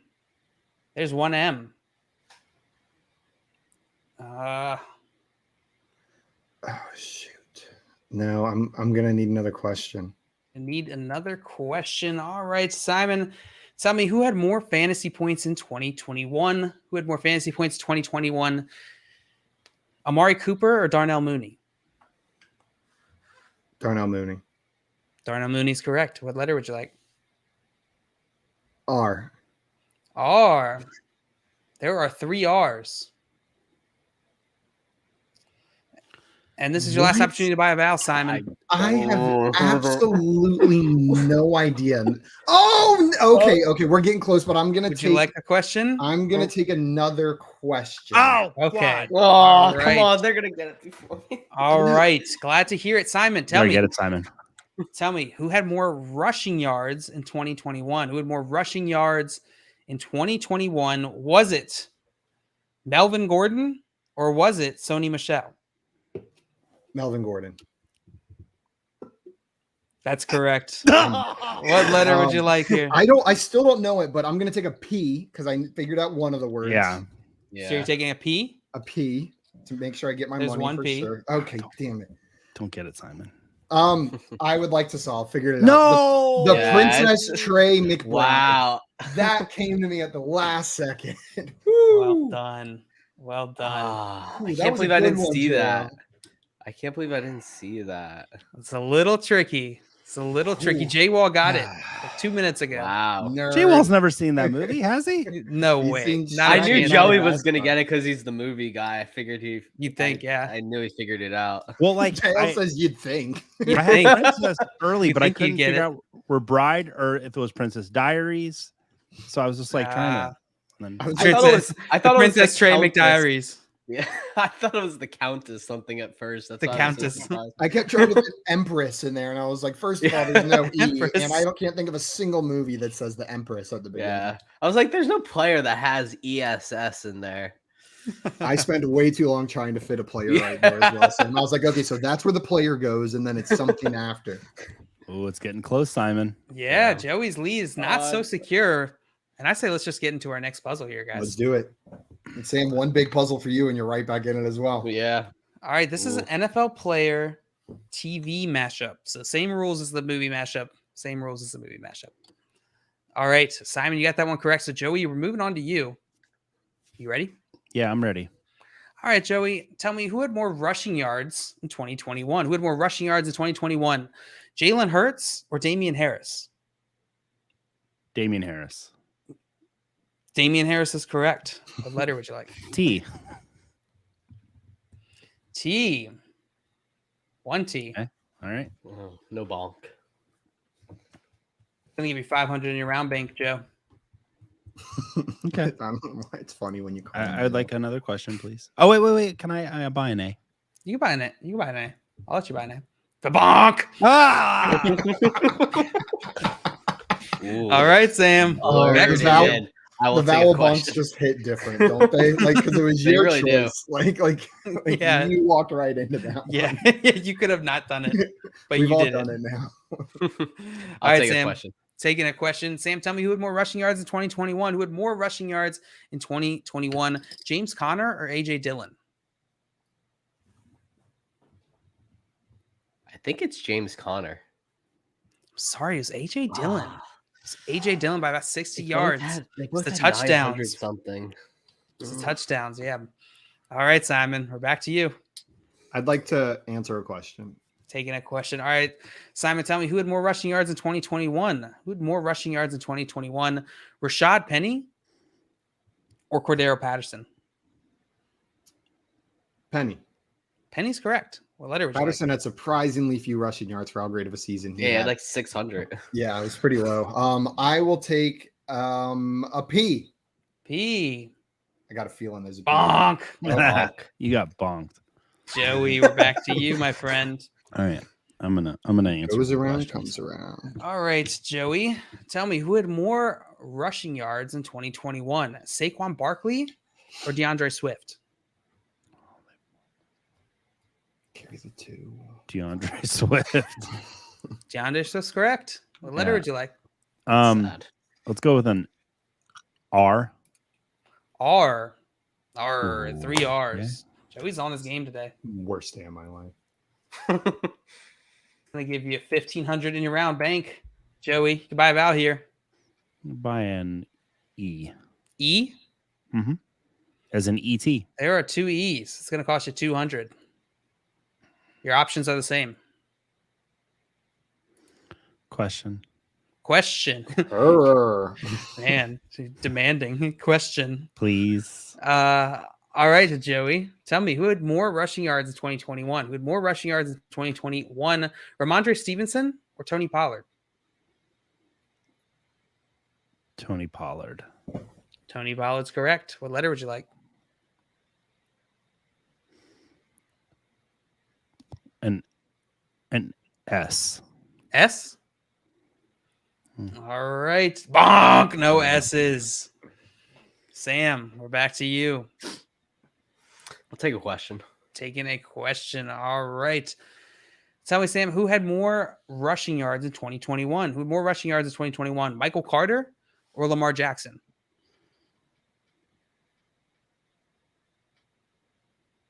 There's one M. Oh shoot. No, I'm gonna need another question. I need another question. All right, Simon. Tell me who had more fantasy points in 2021? Who had more fantasy points in 2021? Amari Cooper or Darnell Mooney? Darnell Mooney. Darnell Mooney's correct. What letter would you like? R. R. There are 3 R's. And this is your last What? opportunity to buy a vowel, Simon. I have absolutely no idea. Oh, okay. We're getting close, but I'm gonna Would you like a question? I'm gonna take another question. Oh, Okay. Oh, All come right. on. They're going to get it before me. All right. Glad to hear it, Simon. Tell me. Get it, Simon. Tell me who had more rushing yards in 2021? Who had more rushing yards in 2021? Was it Melvin Gordon or was it Sony Michel? Melvin Gordon. That's correct. What letter would you like here? I still don't know it, but I'm gonna take a P because I figured out one of the words. Yeah. So you're taking a P? A P to make sure I get my There's money one for P. sure. Okay, damn it. Don't get it, Simon. I would like to solve. Figured it out. No. The Yeah, Princess Trey McBride. Wow. That came to me at the last second. Well Woo. done. Well done. Ah, Ooh, I that can't was a believe I good didn't one, see Joe. that. I can't believe I didn't see that. It's a little tricky. It's a little tricky. Ooh. J-Wall got it like 2 minutes ago. Wow. Nerd. Jay Wall's never seen that movie, has he? No He's way. seen Not I a knew chance. Joey Yeah, was that's going to fine. get it because he's the movie guy. I figured he. You'd think, yeah. I knew he figured it out. Well, like Jael says you'd think. You I think. had Princess early, You but I think you'd couldn't get figure it. out were Bride or if it was Princess Diaries. So I was just like trying to. And I then, was I thought it was. I thought it was Princess the Trey Countess. McDiaries. Yeah, I thought it was the Countess something at first. That's The why I was so Countess. surprised. I kept trying to put Empress in there, and I was like, first of all, there's no E, Empress. and I can't think of a single movie that says the Empress at the beginning. Yeah, I was like, "There's no player that has ESS in there." I spent way too long trying to fit a player Yeah. right there as well. So I was like, okay, so that's where the player goes, and then it's something after. oh, it's getting close, Simon. Yeah, Yeah. Joey's lead is not so secure. And I say let's just get into our next puzzle here, Let's guys. do it. And Sam, one big puzzle for you, and you're right back in it as well. Yeah. All right, this is Ooh. an NFL player TV mashup. So same rules as the movie mashup. Same rules as the movie mashup. All right, Simon, you got that one correct. So Joey, we're moving on to you. You ready? Yeah, I'm ready. All right, Joey, tell me who had more rushing yards in 2021? Who had more rushing yards in 2021? Jalen Hurts or Damian Harris? Damian Harris. Damian Harris is correct. What letter would you like? T. T. One T. Okay. All right. Oh, no bonk. I'm gonna give you 500 in your round bank, Joe. Okay. I don't know why it's funny when you call I would like another question, please. Oh, wait. Can I buy an A? You can buy an A. You can buy an A. I'll let you buy an A. The bonk. Ah! All right, Sam. Oh, Back the to vowel- you. I will the take a vowel question. bunks just hit different, don't they? Like, because it was They your really do. choice. Like Yeah. you walked right into that one. Yeah, you could have not done it, but We've you all did done it. it now. All I'll right, take a Sam. question. Taking a question. Sam, tell me who had more rushing yards in 2021? Who had more rushing yards in 2021? James Conner or AJ Dillon? I think it's James Conner. Sorry, it was AJ Dillon. It's AJ Dillon by about 60 They yards. both had- they It's both the had touchdowns. 900 something. It's the touchdowns. Yeah. All right, Simon, we're back to you. I'd like to answer a question. Taking a question. All right, Simon, tell me who had more rushing yards in 2021? Who had more rushing yards in 2021? Rashad Penny or Cordero Patterson? Penny. Penny's correct. What letter would you like? Patterson had surprisingly few rushing yards for how great of a season he Yeah, had. like 600. Yeah, it was pretty low. I will take a P. P. I got a feeling there's a P. Bonk. Bonk. You got bonked. Joey, we're back to you, my friend. All right. I'm gonna answer. Goes the around, questions. comes around. All right, Joey, tell me who had more rushing yards in 2021, Saquon Barkley or DeAndre Swift? Carry the 2. DeAndre Swift. DeAndre Swift's correct. What letter Yeah. would you like? Sad. Let's go with an R. R. Ooh, 3 R's. Joey's on his game today. Worst day of my life. I'm gonna give you 1,500 in your round bank. Joey, you can buy a vowel here. By an E. E. As an ET. There are 2 E's. It's gonna cost you 200. Your options are the same. Question. Man, demanding question. Please. All right, Joey. Tell me who had more rushing yards in 2021? Who had more rushing yards in 2021? Ramondre Stevenson or Tony Pollard? Tony Pollard. Tony Pollard's correct. What letter would you like? An S. S? All right. Bonk. No S's. Sam, we're back to you. I'll take a question. Taking a question. All right. Tell me, Sam, who had more rushing yards in 2021? Who had more rushing yards in 2021? Michael Carter or Lamar Jackson?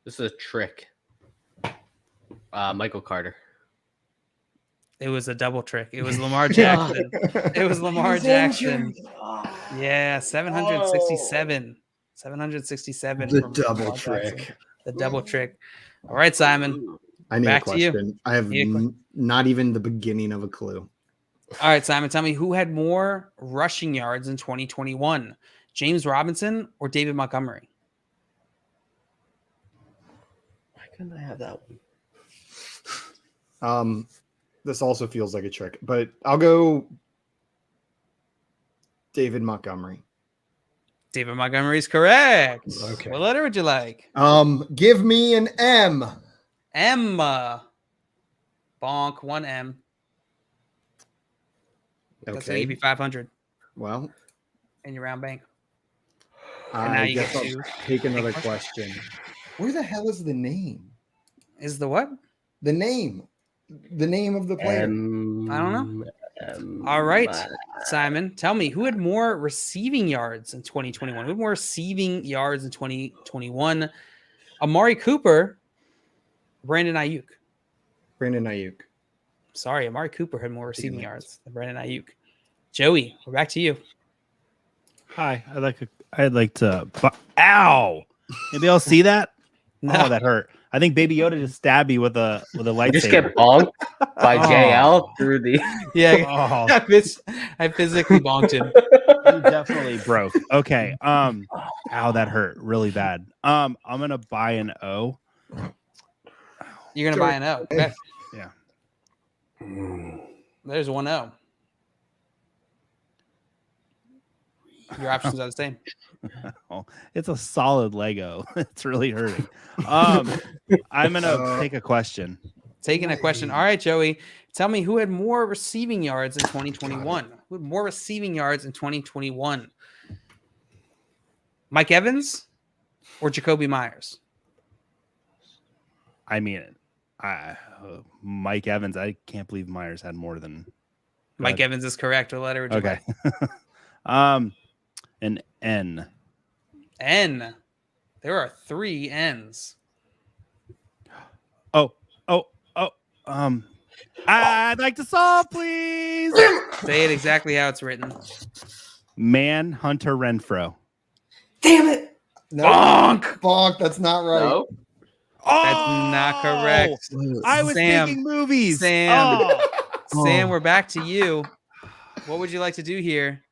This is a trick. Michael Carter. It was a double trick. It was Lamar Jackson. It was Lamar Jackson. Yeah, 767. 767. The from double Lamar trick. Jackson. The double trick. All right, Simon. I need Back a to you. question. I have not even the beginning of a clue. All right, Simon, tell me who had more rushing yards in 2021? James Robinson or David Montgomery? Why couldn't I have that one? This also feels like a trick, but I'll go David Montgomery. David Montgomery's correct. Okay. What letter would you like? Give me an M. M. Bonk, 1 M. That's going to give you 500 Well, in your round bank. I now you guess get I'll to take another take question. Where the hell is the name? Is the what? The name. The name of the player. I don't know. All right, Simon, tell me who had more receiving yards in 2021? Who had more receiving yards in 2021? Amari Cooper, Brandon Ayuk. Brandon Ayuk. Sorry, Amari Cooper had more receiving yards than Brandon Ayuk. Joey, we're back to you. Hi. I'd like to. Ow! Maybe I'll see that. No. Oh, that hurt. I think Baby Yoda just stabbed me with a lightsaber. You just get bonked by JL through the. Yeah, Oh, I physically bonked him. you definitely broke. Okay. Ow, that hurt really bad. I'm gonna buy an O. You're gonna buy an O. Okay. Yeah. There's 1 O. Your options are the same. Oh, it's a solid Lego. It's really hurting. I'm gonna take a question. Taking a question. All right, Joey. Tell me who had more receiving yards in 2021? Who had more receiving yards in 2021? Mike Evans or Jacoby Myers? I mean, Mike Evans. I can't believe Myers had more than. Mike Evans is correct. What letter would you Okay. like? An N. N. There are 3 N's. I'd like to solve, please. Say it exactly how it's written. Man Hunter Renfro. Damn it! No. Bonk. Bonk. That's not right. No. That's not correct. I was Sam. thinking movies. Sam. Oh. Sam, we're back to you. What would you like to do here?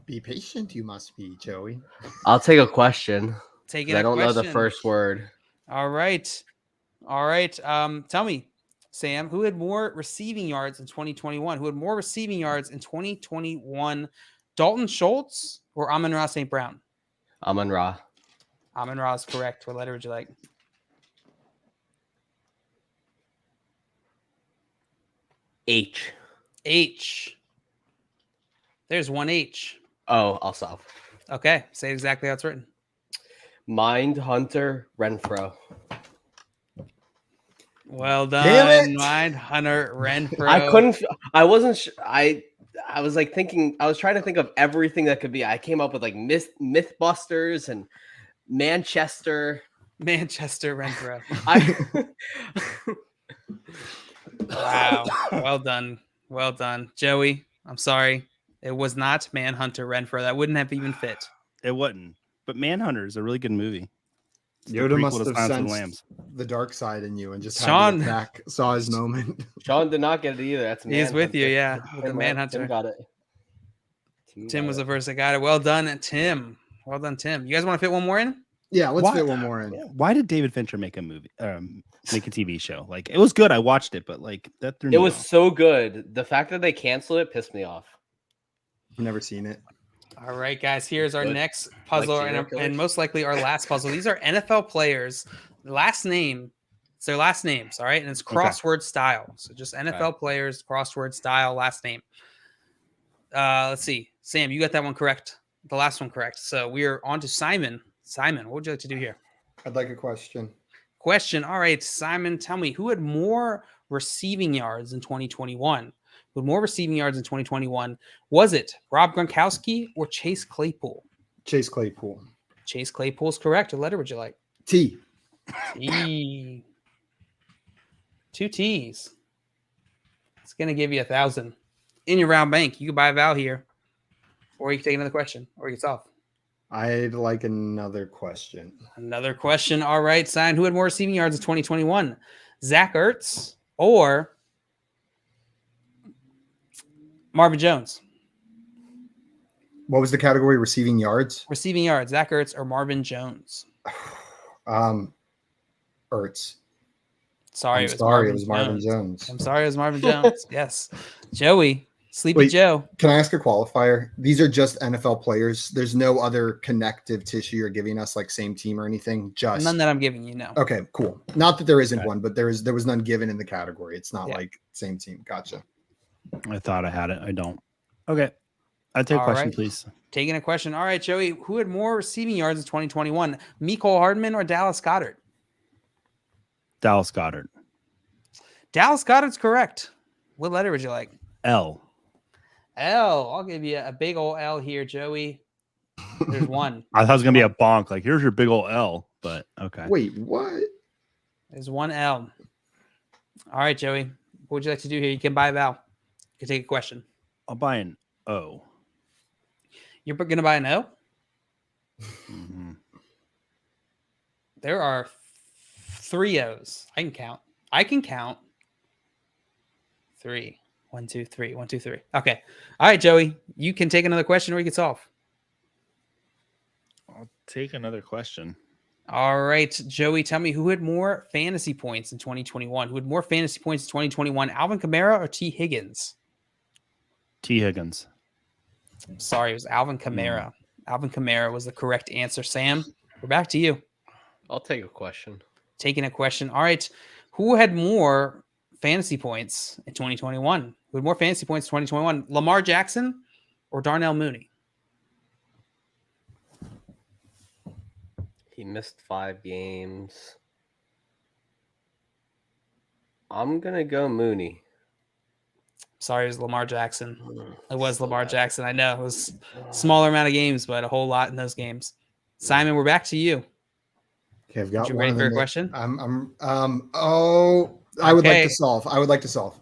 Be patient, you must be, Joey. I'll take a question. Taking I a don't know the question. first word. All right. Tell me, Sam, who had more receiving yards in 2021? Who had more receiving yards in 2021? Dalton Schultz or Amon-Ra St. Brown? Amon-Ra. Amon-Ra is correct. What letter would you like? H. H. There's one H. Oh, I'll solve. Okay, say exactly how it's written. Mindhunter Renfro. Well Damn done, it! Mindhunter Renfro. I couldn't. I wasn't. I was like thinking. I was trying to think of everything that could be. I came up with like Mythbusters and Manchester. Manchester Renfro. I. Wow. Well done. Well done. Joey, I'm sorry. It was not Manhunter Renfro. That wouldn't have even fit. It wouldn't. But Manhunter is a really good movie. It's the Yoda prequel must to have Silence of the sensed Lambs. the dark side in you and just Sean- had to attack, saw his moment. Sean did not get it either. That's He is with you, Manhunter. yeah. With the Tim Manhunter. got it. Tim was the first that got it. Well done, Tim. Well done, Tim. You guys want to fit one more in? Yeah, let's Why- fit one more in. Why did David Fincher make a movie? Make a TV show? Like it was good. I watched it, but like that threw me It was off. so good. The fact that they canceled it pissed me off. I've never seen it. All right, guys. Here's our Good. next puzzle, Like serial and killers? most likely our last puzzle. These are NFL players' last name. It's their last names, all right? And it's crossword style. So just NFL players, crossword style, last name. Let's see. Sam, you got that one correct. The last one correct. So we are on to Simon. Simon, what would you like to do here? I'd like a question. Question. All right, Simon, tell me who had more receiving yards in 2021? With more receiving yards in 2021, was it Rob Gronkowski or Chase Claypool? Chase Claypool. Chase Claypool's correct. What letter would you like? T. T. 2 T's. It's going to give you 1,000. In your round bank, you can buy a vowel here, or you can take another question, or you can solve. I'd like another question. Another question. All right, Simon, who had more receiving yards in 2021? Zach Ertz or Marvin Jones? What was the category? Receiving yards? Receiving yards, Zach Ertz or Marvin Jones? Ertz. Sorry, It was Marvin Jones. I'm sorry, it was Marvin Jones. Yes. Joey, Sleepy Wait. Joe. Can I ask a qualifier? These are just NFL players. There's no other connective tissue you're giving us, like same team or anything. Just None that I'm giving you, no. okay, cool. Not that there isn't Okay. one, but there was none given in the category. It's not Yeah. like same team. Gotcha. I thought I had it. I don't. Okay. I'll take a All question, right. please. Taking a question. All right, Joey, who had more receiving yards in 2021? Mecole Hardman or Dallas Goedert? Dallas Goedert. Dallas Goedert's correct. What letter would you like? L. L. I'll give you a big old L here, Joey. There's one. I thought it was gonna be a bonk. Like, here's your big old L. But okay. Wait, what? There's one L. All right, Joey. What would you like to do here? You can buy a vowel. You can take a question. I'll buy an O. You're going to buy an O? Mm-hmm. There are 3 O's. I can count. 3. 1, 2, 3. 1, 2, 3. Okay. All right, Joey. You can take another question or you can solve. I'll take another question. All right, Joey, tell me who had more fantasy points in 2021? Who had more fantasy points in 2021? Alvin Kamara or T. Higgins? T. Higgins. Sorry, it was Alvin Kamara. Alvin Kamara was the correct answer. Sam, we're back to you. I'll take a question. Taking a question. All right. Who had more fantasy points in 2021? Who had more fantasy points in 2021? Lamar Jackson or Darnell Mooney? He missed 5 games. I'm going to go Mooney. Sorry, it was Lamar Jackson. It was So Lamar bad. Jackson. I know it was a smaller amount of games, but a whole lot in those games. Simon, we're back to you. Okay, I've got You one. ready and for your then question? I would like Okay. to solve. I would like to solve.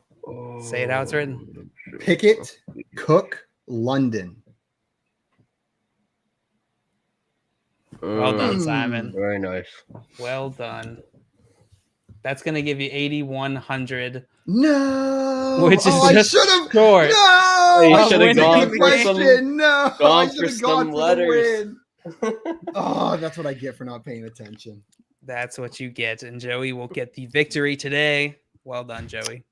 Say it how it's written. Pickett, Cook, London. Well done, Simon. Very nice. Well done. That's going to give you 8,100. No, Which is I just should have. short. No, You I should've was gone winning the for some- question. No, gone I for should have some gone for letters. the win. Oh, that's what I get for not paying attention. That's what you get. And Joey will get the victory today. Well done, Joey.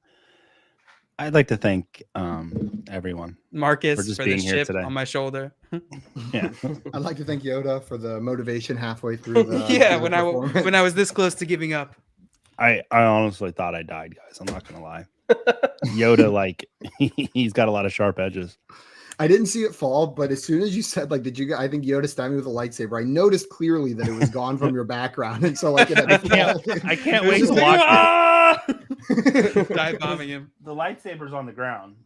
I'd like to thank everyone. Marcus For just for the being here chip today. on my shoulder. Yeah. I'd like to thank Yoda for the motivation halfway through the Yeah, through the when I was this close to giving up. I honestly thought I died, guys. I'm not gonna lie. Yoda, like he's got a lot of sharp edges. I didn't see it fall, but as soon as you said, like, I think Yoda stabbed me with a lightsaber. I noticed clearly that it was gone from your background. And so, like, I can't wait to watch it. Dive bombing him. The lightsaber's on the ground.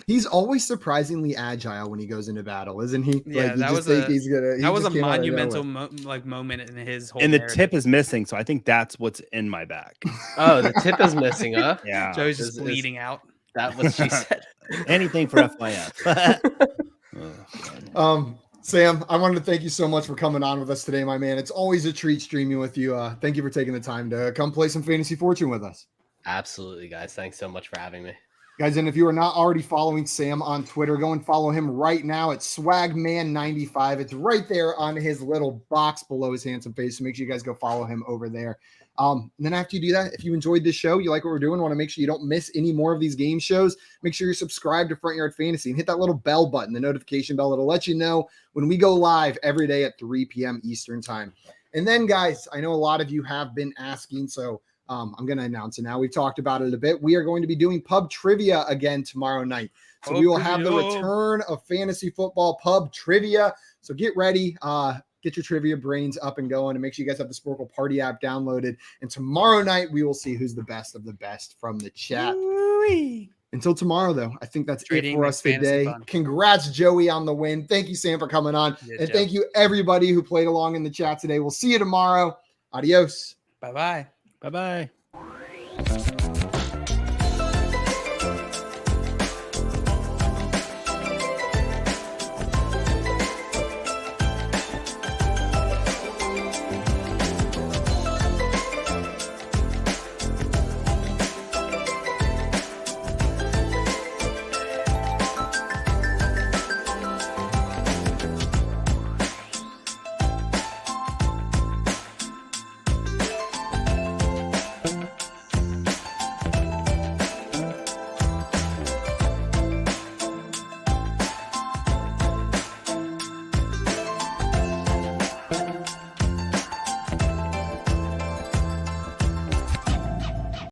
He's always surprisingly agile when he goes into battle, isn't he? Yeah, like, that was a monumental moment in his whole. And the narrative. tip is missing, so I think that's what's in my back. Oh, the tip is missing, huh? Yeah, Joey's just bleeding out. That what she said. Anything for FYF. Sam, I wanted to thank you so much for coming on with us today, my man. It's always a treat streaming with you. Thank you for taking the time to come play some Fantasy Fortune with us. Absolutely, guys. Thanks so much for having me. Guys, and if you are not already following Sam on Twitter, go and follow him right now at swagman95. It's right there on his little box below his handsome face. So make sure you guys go follow him over there. And then after you do that, if you enjoyed this show, you like what we're doing, want to make sure you don't miss any more of these game shows, make sure you're subscribed to Front Yard Fantasy and hit that little bell button, the notification bell. It'll let you know when we go live every day at 3 p.m. Eastern time. And then, guys, I know a lot of you have been asking, so I'm going to announce it now. We've talked about it a bit. We are going to be doing pub trivia again tomorrow night. So we will have the return of fantasy football pub trivia. So get ready. Get your trivia brains up and going, and make sure you guys have the Sporkle Party app downloaded. And tomorrow night, we will see who's the best of the best from the chat. Ooh-wee. Until tomorrow, though, I think that's it for us today. Congrats, Joey, on the win. Thank you, Sam, for coming on. And thank you, everybody who played along in the chat today. We'll see you tomorrow. Adios. Bye-bye. Bye-bye.